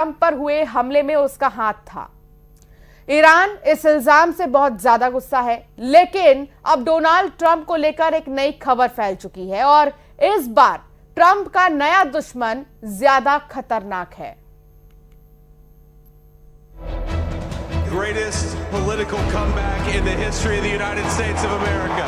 Trump पर हुए हमले में उसका हाथ था। ईरान इस इल्जाम से बहुत ज्यादा गुस्सा है, लेकिन अब डोनाल्ड ट्रंप को लेकर एक नई खबर फैल चुकी है और इस बार ट्रंप का नया दुश्मन ज्यादा खतरनाक है। Greatest political comeback in the history of the United States of America.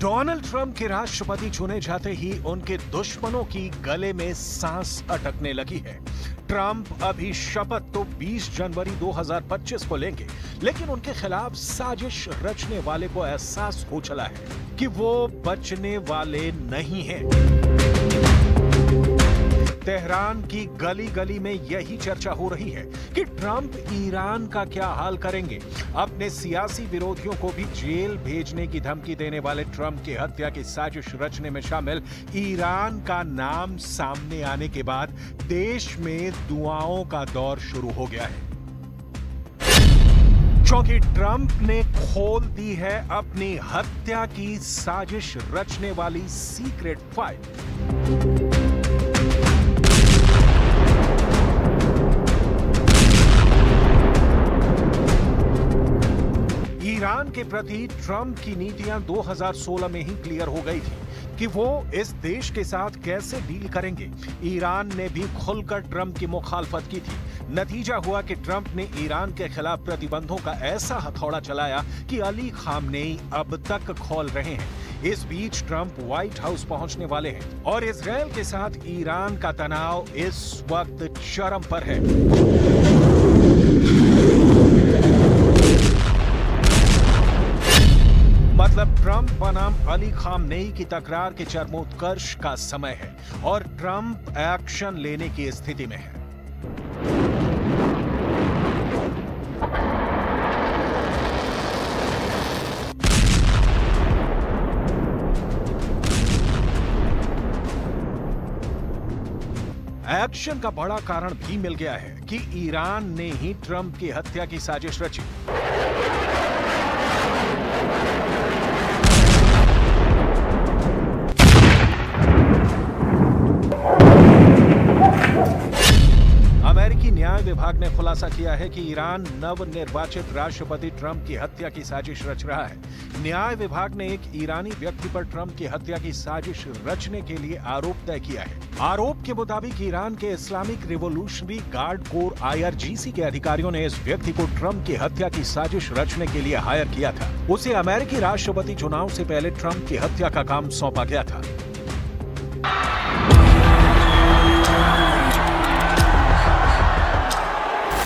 Donald Trump के राष्ट्रपति चुने जाते ही उनके दुश्मनों की गले में सांस अटकने लगी है। ट्रंप अभी शपथ तो 20 जनवरी 2025 को लेंगे, लेकिन उनके खिलाफ साजिश रचने वाले को एहसास हो चला है कि वो बचने वाले नहीं हैं। तेहरान की गली गली में यही चर्चा हो रही है कि ट्रंप ईरान का क्या हाल करेंगे। अपने सियासी विरोधियों को भी जेल भेजने की धमकी देने वाले ट्रंप की हत्या की साजिश रचने में शामिल ईरान का नाम सामने आने के बाद देश में दुआओं का दौर शुरू हो गया है, क्योंकि ट्रंप ने खोल दी है अपनी हत्या की साजिश रचने वाली सीक्रेट फाइल। ईरान के प्रति ट्रंप की नीतियां 2016 में ही क्लियर हो गई थी कि वो इस देश के साथ कैसे डील करेंगे। ईरान ने भी खुलकर ट्रंप की मुखालफत की थी। नतीजा हुआ कि ट्रंप ने ईरान के खिलाफ प्रतिबंधों का ऐसा हथौड़ा चलाया कि अली खामनेई अब तक खौल रहे हैं। इस बीच ट्रंप व्हाइट हाउस पहुंचने वाले हैं और इजरायल के साथ ईरान का तनाव इस वक्त चरम पर है। मतलब ट्रंप बनाम अली खामनेई की तकरार के चरमोत्कर्ष का समय है और ट्रंप एक्शन लेने की स्थिति में है। एक्शन का बड़ा कारण भी मिल गया है कि ईरान ने ही ट्रंप की हत्या की साजिश रची। अमेरिकी न्याय विभाग ने खुलासा किया है कि ईरान नवनिर्वाचित राष्ट्रपति ट्रंप की हत्या की साजिश रच रहा है। न्याय विभाग ने एक ईरानी व्यक्ति पर ट्रंप की हत्या की साजिश रचने के लिए आरोप तय किया है। आरोप के मुताबिक ईरान के Islamic revolutionary guard core IRGC के अधिकारियों ने इस व्यक्ति को ट्रंप की हत्या की साजिश रचने के लिए हायर किया था। उसे अमेरिकी राष्ट्रपति चुनाव से पहले ट्रंप की हत्या का काम सौंपा गया था।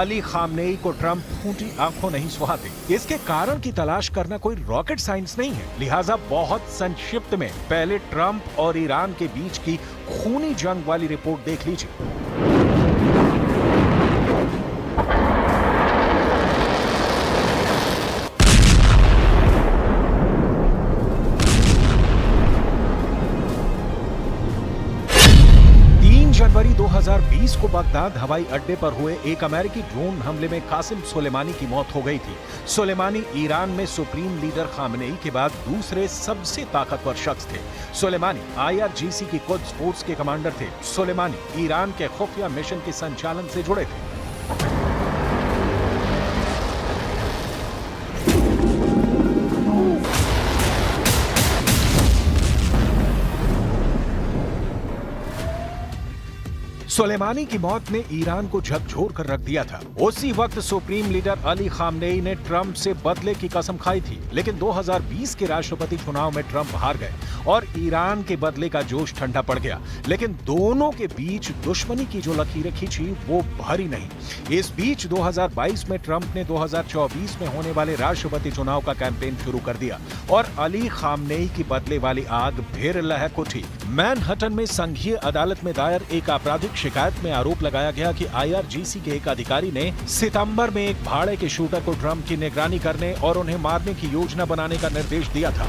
अली खामनेई को ट्रंप फूटी आंखों नहीं सुहाते। इसके कारण की तलाश करना कोई रॉकेट साइंस नहीं है, लिहाजा बहुत संक्षिप्त में पहले ट्रंप और ईरान के बीच की खूनी जंग वाली रिपोर्ट देख लीजिए। 3 जनवरी 2020 को बगदाद हवाई अड्डे पर हुए एक अमेरिकी ड्रोन हमले में कासिम सुलेमानी की मौत हो गई थी। सुलेमानी ईरान में सुप्रीम लीडर खामनेई के बाद दूसरे सबसे ताकतवर शख्स थे। सुलेमानी IRGC की कुद्स फोर्स के कमांडर थे। सुलेमानी ईरान के खुफिया मिशन के संचालन से जुड़े थे। सुलेमानी की मौत ने ईरान को झकझोर कर रख दिया था। उसी वक्त सुप्रीम लीडर अली खामनेई ने ट्रंप से बदले की कसम खाई थी, लेकिन 2020 के राष्ट्रपति चुनाव में ट्रंप हार गए और ईरान के बदले का जोश ठंडा पड़ गया। लेकिन दोनों के बीच दुश्मनी की जो लकीरें खींची वो भरी नहीं। इस बीच 2022 में ट्रंप ने 2024 में होने वाले राष्ट्रपति चुनाव का कैंपेन शुरू कर दिया और अली खामनेई की बदले वाली आग फिर लहक उठी। मैनहट्टन में संघीय अदालत में दायर एक आपराधिक शिकायत में आरोप लगाया गया कि IRGC के एक अधिकारी ने सितंबर में एक भाड़े के शूटर को ट्रंप की निगरानी करने और उन्हें मारने की योजना बनाने का निर्देश दिया था।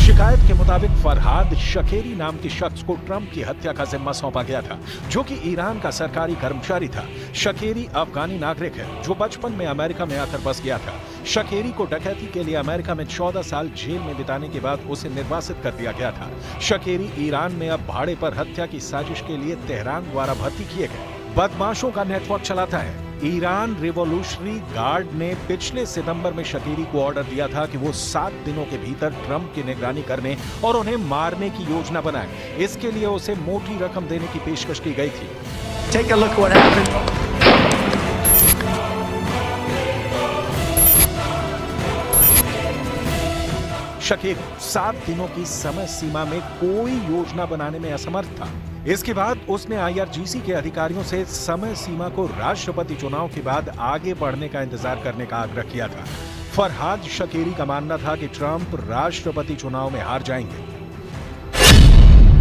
शिकायत के मुताबिक फरहाद शकेरी नाम के शख्स को ट्रंप की हत्या का जिम्मा सौंपा गया था, जो कि ईरान का सरकारी कर्मचारी था। शकेरी अफगानी नागरिक है जो बचपन में अमेरिका में आकर बस गया था। शकेरी को डकैती के लिए अमेरिका में 14 साल जेल में बिताने के बाद उसे निर्वासित कर दिया गया था। शकेरी ईरान में अब भाड़े पर हत्या की साजिश के लिए तेहरान द्वारा भर्ती किए गए बदमाशों का नेटवर्क चलाता है। ईरान रिवॉल्यूशनरी गार्ड ने पिछले सितंबर में शकेरी को ऑर्डर दिया था कि वो 7 दिनों के भीतर ट्रंप की निगरानी करने और उन्हें मारने की योजना बनाए। इसके लिए उसे मोटी रकम देने की पेशकश की गई थी। Take a look what happened. शकेरी 7 दिनों की समय सीमा में कोई योजना बनाने में असमर्थ था। इसके बाद उसने IRGC के अधिकारियों से समय सीमा को राष्ट्रपति चुनाव के बाद आगे बढ़ने का इंतजार करने का आग्रह किया था। फरहाद शकेरी का मानना था कि ट्रंप राष्ट्रपति चुनाव में हार जाएंगे।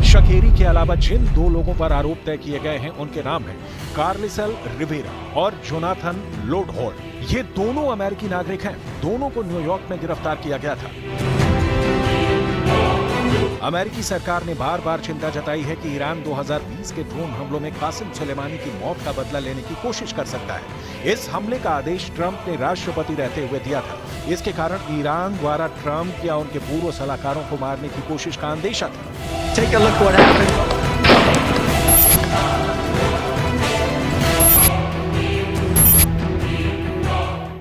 शकेरी के अलावा जिन 2 लोगों पर आरोप तय किए गए हैं उनके नाम हैं कार्लिसल रिवेरा और जोनाथन लोडहोल्ड। ये दोनों अमेरिकी नागरिक हैं। दोनों को न्यूयॉर्क में गिरफ्तार किया गया था। अमेरिकी सरकार ने बार बार चिंता जताई है कि ईरान 2020 के ड्रोन हमलों में कासिम सुलेमानी की मौत का बदला लेने की कोशिश कर सकता है। इस हमले का आदेश ट्रंप ने राष्ट्रपति रहते हुए दिया था। इसके कारण ईरान द्वारा ट्रंप या उनके पूर्व सलाहकारों को मारने की कोशिश का अंदेशा था। Take a look what happened.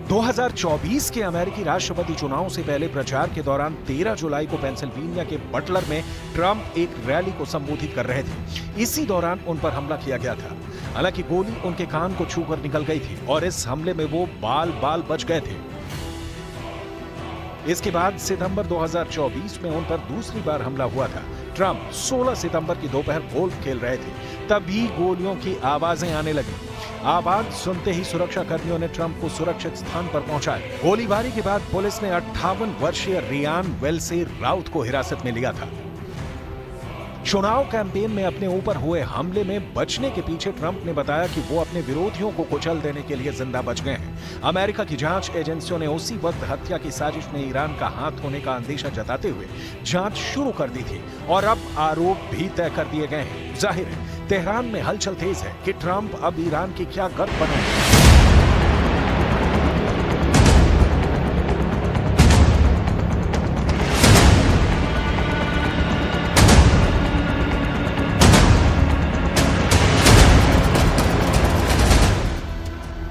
2024 के अमेरिकी राष्ट्रपति चुनाव से पहले प्रचार के दौरान 13 जुलाई को पेंसिल्वेनिया के बटलर में ट्रंप एक रैली को संबोधित कर रहे थे। इसी दौरान उन पर हमला किया गया था। हालांकि गोली उनके कान को छूकर निकल गई थी और इस हमले में वो बाल बच गए थे। इसके बाद सितंबर 2024 में उन पर दूसरी बार हमला हुआ था। ट्रंप 16 सितंबर की दोपहर गोल्फ खेल रहे थे, तभी गोलियों की आवाजें आने लगी। आवाज सुनते ही सुरक्षा कर्मियों ने ट्रंप को सुरक्षित स्थान पर पहुंचाया। गोलीबारी के बाद पुलिस ने 58 वर्षीय रियान वेल्से राउत को हिरासत में लिया था। चुनाव कैंपेन में अपने ऊपर हुए हमले में बचने के पीछे ट्रंप ने बताया कि वो अपने विरोधियों को कुचल देने के लिए जिंदा बच गए हैं। अमेरिका की जांच एजेंसियों ने उसी वक्त हत्या की साजिश में ईरान का हाथ होने का अंदेशा जताते हुए जांच शुरू कर दी थी और अब आरोप भी तय कर दिए गए हैं। जाहिर है तेहरान में हलचल तेज है कि ट्रंप अब ईरान की क्या गर्द बनाएंगे।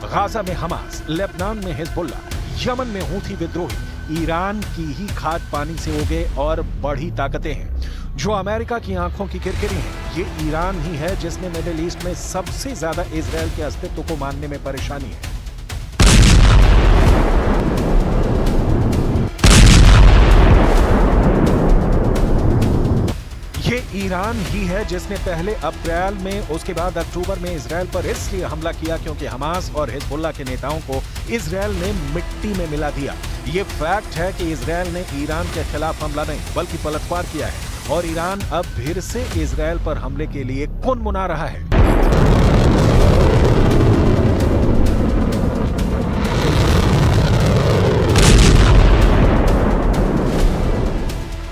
गाजा में हमास, लेबनान में हिजबुल्ला, यमन में हूथी विद्रोही ईरान की ही खाद पानी से उगे और बढ़ी ताकतें हैं जो अमेरिका की आंखों की किरकिरी हैं। ये ईरान ही है जिसने मिडिल ईस्ट में सबसे ज्यादा इजराइल के अस्तित्व को मानने में परेशानी है। ये ईरान ही है जिसने पहले अप्रैल में, उसके बाद अक्टूबर में इजराइल पर इसलिए हमला किया क्योंकि हमास और हिजबुल्ला के नेताओं को इजराइल ने मिट्टी में मिला दिया। ये फैक्ट है कि इजराइल ने ईरान के खिलाफ हमला नहीं बल्कि पलटवार किया है और ईरान अब फिर से इजराइल पर हमले के लिए कुनमुना रहा है।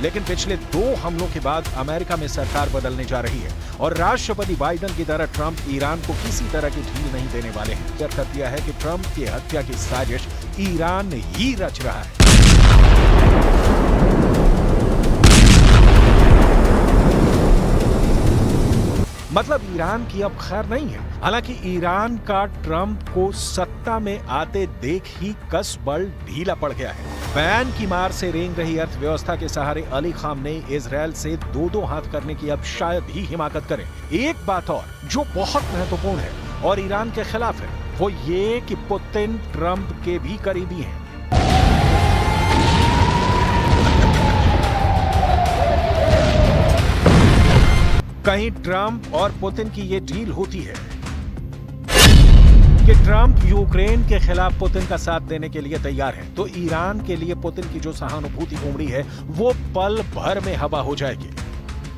लेकिन पिछले 2 हमलों के बाद अमेरिका में सरकार बदलने जा रही है और राष्ट्रपति बाइडेन की तरह ट्रंप ईरान को किसी तरह की ढील नहीं देने वाले हैं। तय कर दिया है कि ट्रंप की हत्या की साजिश ईरान ही रच रहा है। मतलब ईरान की अब खैर नहीं है। हालांकि ईरान का ट्रंप को सत्ता में आते देख ही कस बल ढीला पड़ गया है। बैन की मार से रेंग रही अर्थव्यवस्था के सहारे अली खामनेई इजरायल से दो हाथ करने की अब शायद ही हिमाकत करें। एक बात और जो बहुत महत्वपूर्ण है और ईरान के खिलाफ है, वो ये कि पुतिन ट्रंप के भी करीबी हैं। कहीं ट्रंप और पुतिन की ये डील होती है कि ट्रंप यूक्रेन के खिलाफ पुतिन का साथ देने के लिए तैयार है, तो ईरान के लिए पुतिन की जो सहानुभूति उमड़ी है वो पल भर में हवा हो जाएगी।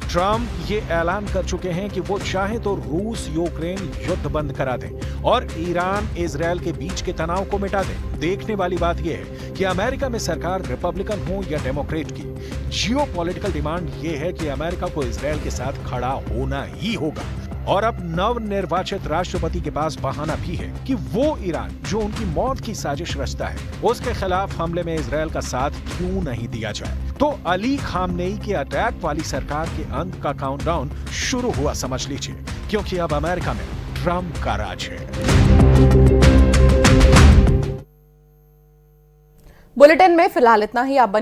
ट्रंप ये ऐलान कर चुके हैं कि वो चाहे तो रूस यूक्रेन युद्ध बंद करा दें और ईरान इजरायल के बीच के तनाव को मिटा दें। देखने वाली बात यह है कि अमेरिका में सरकार रिपब्लिकन हो या डेमोक्रेट की, जियोपॉलिटिकल डिमांड ये है कि अमेरिका को इजरायल के साथ खड़ा होना ही होगा। और अब नवनिर्वाचित राष्ट्रपति के पास बहाना भी है कि वो ईरान जो उनकी मौत की साजिश रचता है, उसके खिलाफ हमले में इजरायल का साथ क्यों नहीं दिया जाए। तो अली खामनेई के अटैक वाली सरकार के अंत का काउंटडाउन शुरू हुआ समझ लीजिए, क्योंकि अब अमेरिका में ट्रंप का राज है। बुलेटिन में फिलहाल इतना ही। आप बने